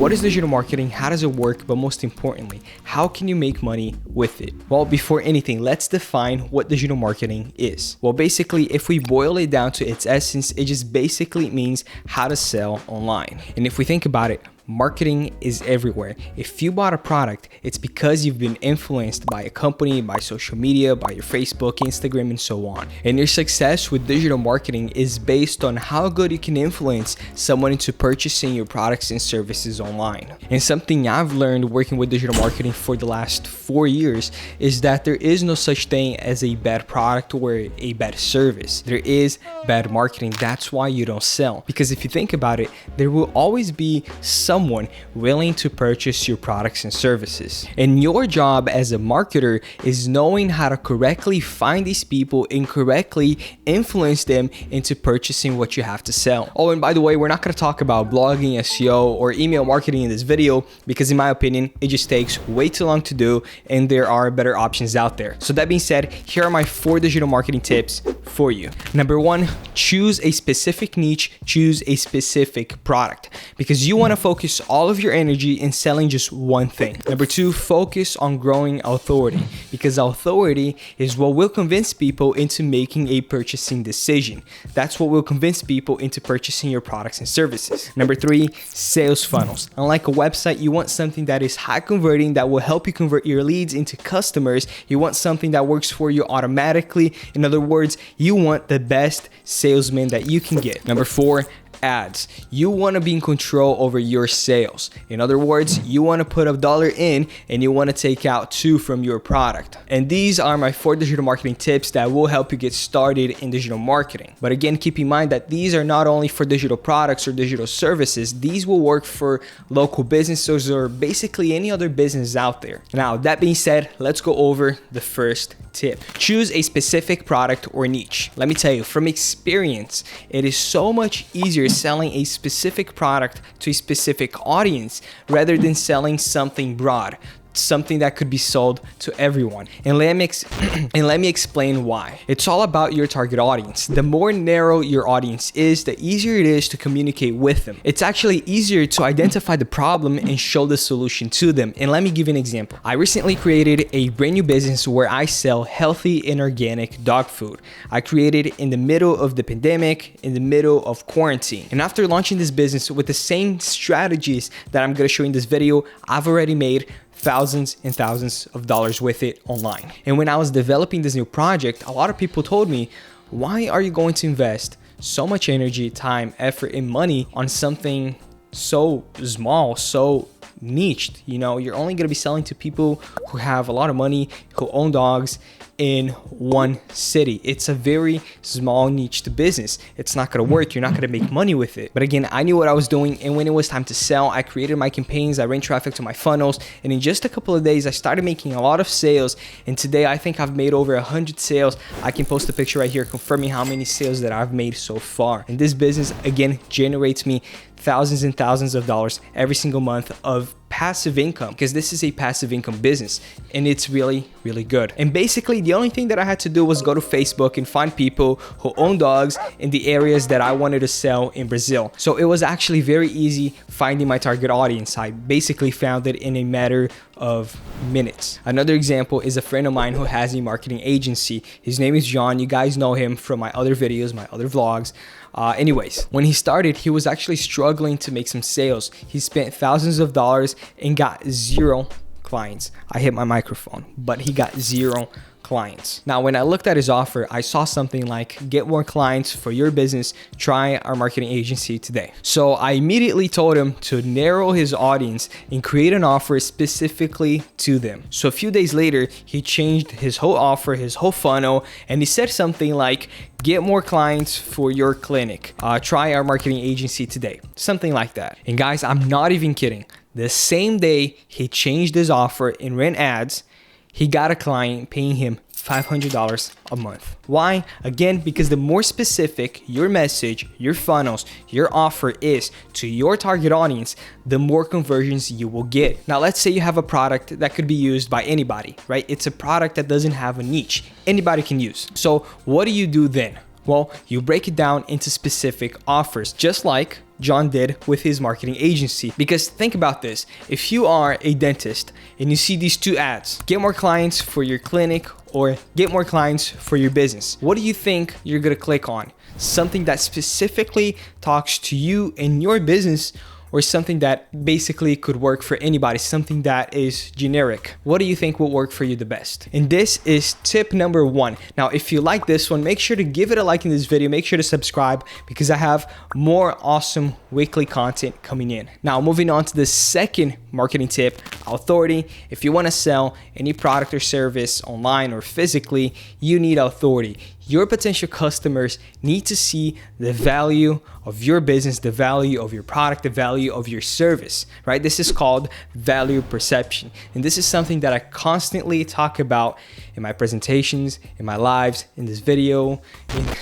what is digital marketing? How does it work? But most importantly, how can you make money with it? Well, before anything, let's define what digital marketing is. Well, basically, if we boil it down to its essence, it just basically means how to sell online. And if we think about it, marketing is everywhere. If you bought a product, it's because you've been influenced by a company, by social media, by your Facebook, Instagram, and so on. And your success with digital marketing is based on how good you can influence someone into purchasing your products and services online. And something I've learned working with digital marketing for the last 4 years is that there is no such thing as a bad product or a bad service. There is bad marketing. That's why you don't sell. Because if you think about it, there will always be someone willing to purchase your products and services. And your job as a marketer is knowing how to correctly find these people and correctly influence them into purchasing what you have to sell. Oh, and by the way, we're not going to talk about blogging, SEO, or email marketing in this video because in my opinion, it just takes way too long to do and there are better options out there. So that being said, here are my 4 digital marketing tips for you. Number 1, choose a specific niche, choose a specific product because you want to focus all of your energy in selling just one thing. Number 2, focus on growing authority because authority is what will convince people into making a purchasing decision. That's what will convince people into purchasing your products and services. Number 3, sales funnels. Unlike a website, you want something that is high converting that will help you convert your leads into customers. You want something that works for you automatically. In other words, you want the best salesman that you can get. Number 4, ads. You want to be in control over your sales. In other words, you want to put $1 in and you want to take out 2 from your product. And these are my 4 digital marketing tips that will help you get started in digital marketing. But again, keep in mind that these are not only for digital products or digital services. These will work for local businesses or basically any other business out there. Now, that being said, let's go over the first tip. Choose a specific product or niche. Let me tell you, from experience, it is so much easier selling a specific product to a specific audience rather than selling something broad, something that could be sold to everyone. And let me explain why. It's all about your target audience. The more narrow your audience is, the easier it is to communicate with them. It's actually easier to identify the problem and show the solution to them. And let me give you an example. I recently created a brand new business where I sell healthy and organic dog food. I created it in the middle of the pandemic, in the middle of quarantine. And after launching this business with the same strategies that I'm going to show you in this video, I've already made thousands and thousands of dollars with it online. And when I was developing this new project, a lot of people told me, why are you going to invest so much energy, time, effort, and money on something so small, so niched? You know, you're only going to be selling to people who have a lot of money, who own dogs in one city. It's a very small niche to business. It's not going to work. You're not going to make money with it. But again, I knew what I was doing. And when it was time to sell, I created my campaigns. I ran traffic to my funnels. And in just a couple of days, I started making a lot of sales. And today, I think I've made over 100 sales. I can post a picture right here confirming how many sales that I've made so far. And this business, again, generates me thousands and thousands of dollars every single month of passive income, because this is a passive income business and it's really, really good. And basically the only thing that I had to do was go to Facebook and find people who own dogs in the areas that I wanted to sell in Brazil. So it was actually very easy finding my target audience. I basically found it in a matter of minutes. Another example is a friend of mine who has a marketing agency. His name is John. You guys know him from my other videos, my other vlogs. Anyways, when he started, he was actually struggling to make some sales. He spent thousands of dollars and got 0 clients. I hit my microphone, but he got 0 clients. Now, when I looked at his offer, I saw something like, get more clients for your business, try our marketing agency today. So I immediately told him to narrow his audience and create an offer specifically to them. So a few days later, he changed his whole offer, his whole funnel, and he said something like, get more clients for your clinic. Try our marketing agency today. Something like that. And guys, I'm not even kidding. The same day he changed his offer and ran ads, he got a client paying him $500 a month. Why? Again, because the more specific your message, your funnels, your offer is to your target audience, the more conversions you will get. Now, let's say you have a product that could be used by anybody, right? It's a product that doesn't have a niche. Anybody can use. So what do you do then? Well, you break it down into specific offers, just like John did with his marketing agency. Because think about this, if you are a dentist and you see these two ads, get more clients for your clinic or get more clients for your business, what do you think you're gonna click on? Something that specifically talks to you and your business, or something that basically could work for anybody, something that is generic? What do you think will work for you the best? And this is tip number 1. Now, if you like this one, make sure to give it a like in this video, make sure to subscribe because I have more awesome weekly content coming in. Now, moving on to the second marketing tip, authority. If you wanna sell any product or service online or physically, you need authority. Your potential customers need to see the value of your business, the value of your product, the value of your service, right? This is called value perception. And this is something that I constantly talk about in my presentations, in my lives, in this video,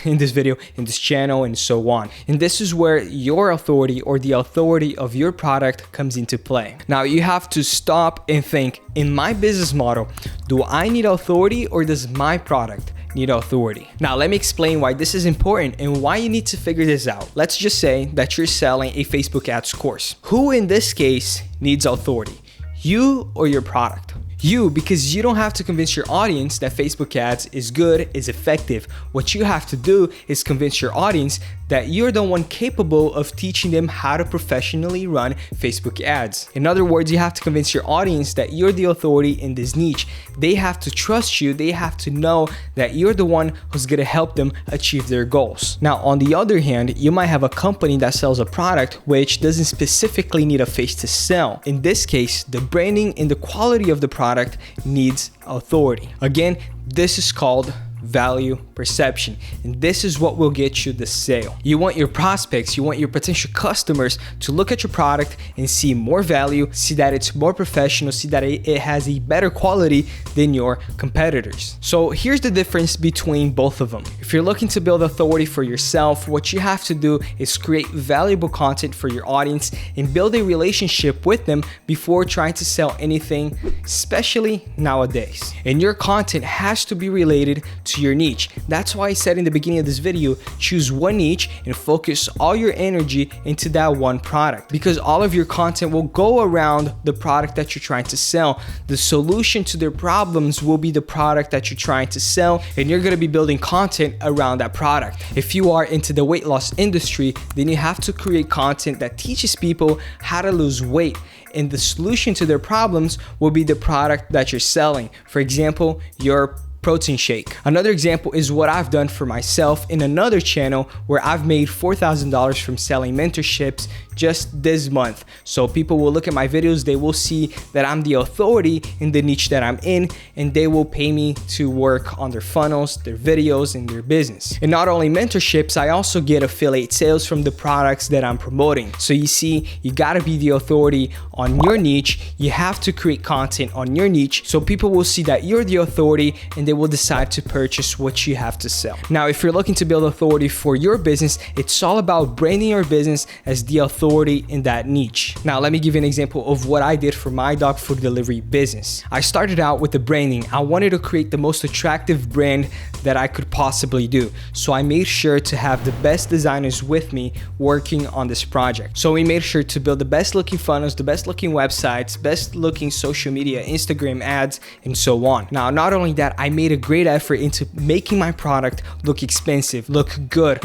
in this channel, and so on. And this is where your authority or the authority of your product comes into play. Now, you have to stop and think, in my business model, do I need authority or does my product need authority? Now, let me explain why this is important and why you need to figure this out. Let's just say that you're selling a Facebook ads course. Who in this case needs authority? You or your product? You, because you don't have to convince your audience that Facebook ads is good, is effective. What you have to do is convince your audience that you're the one capable of teaching them how to professionally run Facebook ads. In other words, you have to convince your audience that you're the authority in this niche. They have to trust you. They have to know that you're the one who's gonna help them achieve their goals. Now, on the other hand, you might have a company that sells a product which doesn't specifically need a face to sell. In this case, the branding and the quality of the product needs authority. Again, this is called value perception, and this is what will get you the sale. You want your prospects, you want your potential customers to look at your product and see more value, see that it's more professional, see that it has a better quality than your competitors. So here's the difference between both of them. If you're looking to build authority for yourself, what you have to do is create valuable content for your audience and build a relationship with them before trying to sell anything, especially nowadays. And your content has to be related to your niche. That's why I said in the beginning of this video, choose one niche and focus all your energy into that one product, because all of your content will go around the product that you're trying to sell. The solution to their problems will be the product that you're trying to sell, and you're going to be building content around that product. If you are into the weight loss industry, then you have to create content that teaches people how to lose weight, and the solution to their problems will be the product that you're selling. For example, your protein shake. Another example is what I've done for myself in another channel where I've made $4,000 from selling mentorships just this month. So people will look at my videos, they will see that I'm the authority in the niche that I'm in, and they will pay me to work on their funnels, their videos, and their business. And not only mentorships, I also get affiliate sales from the products that I'm promoting. So you see, you gotta be the authority on your niche. You have to create content on your niche so people will see that you're the authority and they will decide to purchase what you have to sell. Now, if you're looking to build authority for your business, it's all about branding your business as the authority in that niche. Now, let me give you an example of what I did for my dog food delivery business. I started out with the branding. I wanted to create the most attractive brand that I could possibly do. So I made sure to have the best designers with me working on this project. So we made sure to build the best looking funnels, the best looking websites, best looking social media, Instagram ads, and so on. Now, not only that, I made a great effort into making my product look expensive, look good,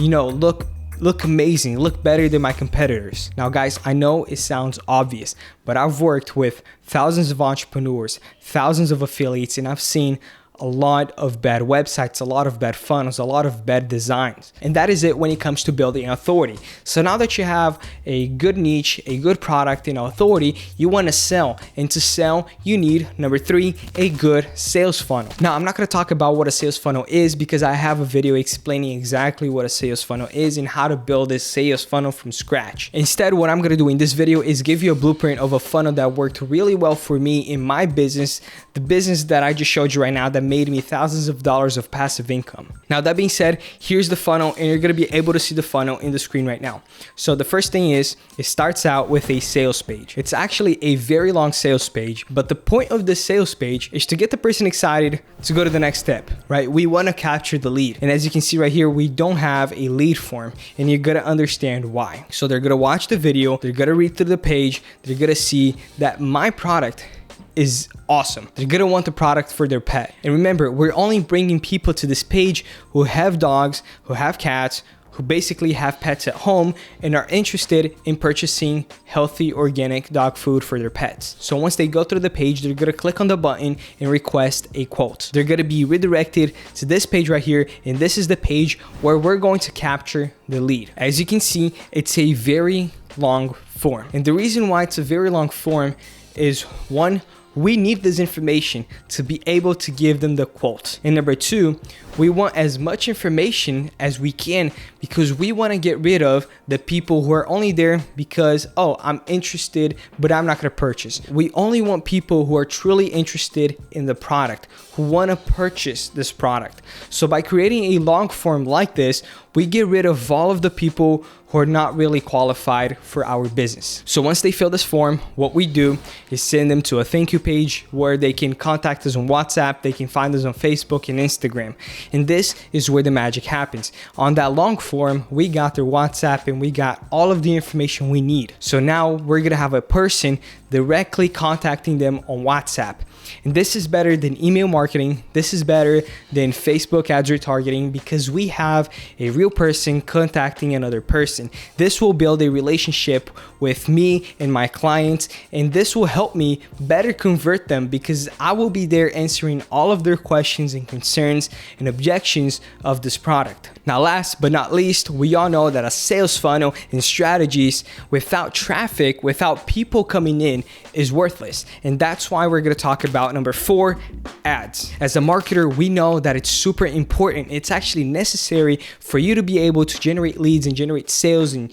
look amazing, look better than my competitors. Now guys, I know it sounds obvious, but I've worked with thousands of entrepreneurs, thousands of affiliates, and I've seen a lot of bad websites, a lot of bad funnels, a lot of bad designs. And that is it when it comes to building authority. So now that you have a good niche, a good product and authority, you want to sell. And to sell, you need, number 3, a good sales funnel. Now, I'm not going to talk about what a sales funnel is because I have a video explaining exactly what a sales funnel is and how to build this sales funnel from scratch. Instead, what I'm going to do in this video is give you a blueprint of a funnel that worked really well for me in my business, the business that I just showed you right now that made me thousands of dollars of passive income. Now, that being said, here's the funnel, and you're gonna be able to see the funnel in the screen right now. So the first thing is, it starts out with a sales page. It's actually a very long sales page, but the point of this sales page is to get the person excited to go to the next step, right? We wanna capture the lead. And as you can see right here, we don't have a lead form, and you're gonna understand why. So they're gonna watch the video, they're gonna read through the page, they're gonna see that my product is awesome. They're gonna want the product for their pet. And remember, we're only bringing people to this page who have dogs, who have cats, who basically have pets at home and are interested in purchasing healthy organic dog food for their pets. So once they go through the page, they're gonna click on the button and request a quote. They're gonna be redirected to this page right here, and this is the page where we're going to capture the lead. As you can see, it's a very long form. And the reason why it's a very long form is, one, we need this information to be able to give them the quote. And number two, we want as much information as we can because we want to get rid of the people who are only there because, oh, I'm interested, but I'm not going to purchase. We only want people who are truly interested in the product, who want to purchase this product. So by creating a long form like this, we get rid of all of the people who are not really qualified for our business. So once they fill this form, what we do is send them to a thank you page where they can contact us on WhatsApp, they can find us on Facebook and Instagram. And this is where the magic happens. On that long form, we got their WhatsApp and we got all of the information we need. So now we're gonna have a person directly contacting them on WhatsApp. And this is better than email marketing. This is better than Facebook ads retargeting because we have a real person contacting another person. This will build a relationship with me and my clients, and this will help me better convert them because I will be there answering all of their questions and concerns and objections of this product. Now, last but not least, we all know that a sales funnel and strategies without traffic, without people coming in, is worthless. And that's why we're gonna talk about number 4, ads. As a marketer, we know that it's super important. It's actually necessary for you to be able to generate leads and generate sales and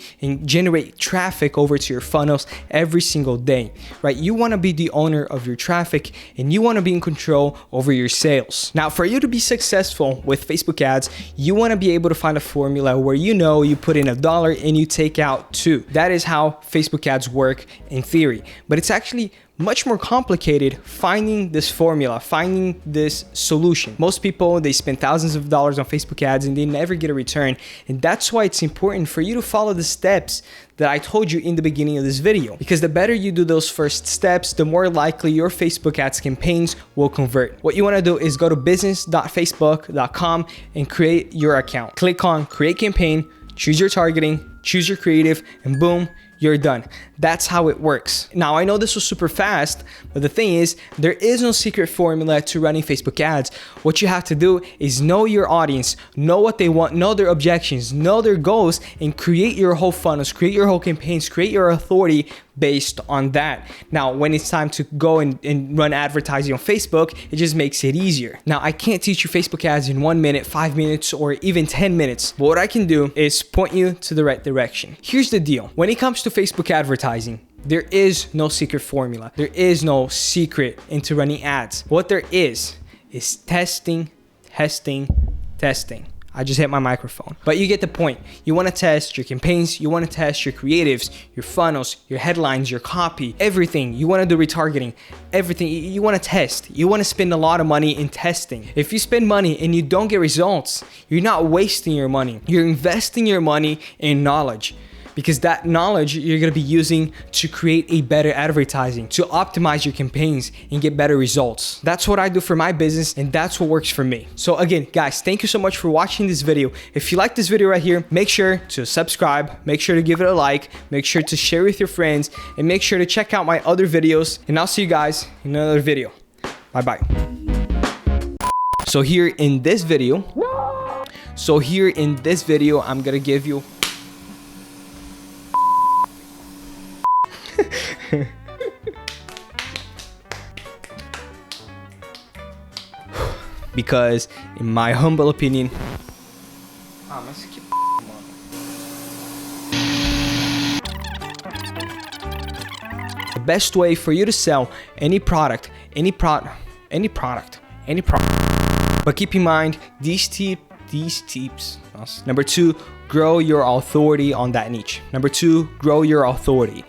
generate traffic over to your funnels every single day, right? You wanna be the owner of your traffic and you wanna be in control over your sales. Now, for you to be successful with Facebook ads, you wanna be able to find a formula where you know you put in $1 and you take out $2. That is how Facebook ads work in theory, but it's actually much more complicated finding this formula, finding this solution. Most people, they spend thousands of dollars on Facebook ads and they never get a return. And that's why it's important for you to follow the steps that I told you in the beginning of this video. Because the better you do those first steps, the more likely your Facebook ads campaigns will convert. What you wanna do is go to business.facebook.com and create your account. Click on create campaign, choose your targeting, choose your creative, and boom, you're done. That's how it works. Now, I know this was super fast, but the thing is, there is no secret formula to running Facebook ads. What you have to do is know your audience, know what they want, know their objections, know their goals, and create your whole funnels, create your whole campaigns, create your authority based on that. Now, when it's time to go and run advertising on Facebook, it just makes it easier. Now, I can't teach you Facebook ads in 1 minute, 5 minutes, or even 10 minutes. But what I can do is point you to the right direction. Here's the deal. When it comes to Facebook advertising, there is no secret formula. There is no secret into running ads. What there is testing, testing, testing. I just hit my microphone. But you get the point. You want to test your campaigns. You want to test your creatives, your funnels, your headlines, your copy, everything. You want to do retargeting, everything. You want to test. You want to spend a lot of money in testing. If you spend money and you don't get results, you're not wasting your money. You're investing your money in knowledge. Because that knowledge you're gonna be using to create a better advertising, to optimize your campaigns and get better results. That's what I do for my business and that's what works for me. So again, guys, thank you so much for watching this video. If you like this video right here, make sure to subscribe, make sure to give it a like, make sure to share with your friends, and make sure to check out my other videos. And I'll see you guys in another video. Bye-bye. So here in this video, I'm gonna give you because in my humble opinion, the best way for you to sell any product But keep in mind, these tips. Number 2, grow your authority on that niche. Number 2, grow your authority.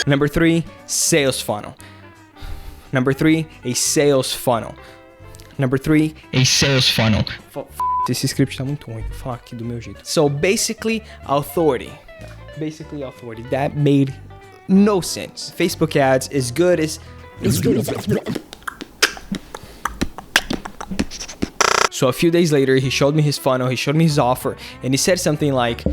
Number 3, sales funnel. Number 3, a sales funnel. Number 3, a sales funnel. Esse script tá muito ruim, vou falar aqui do meu jeito. So basically, authority. That made no sense. Facebook ads is good as... So a few days later, he showed me his funnel, he showed me his offer, and he said something like,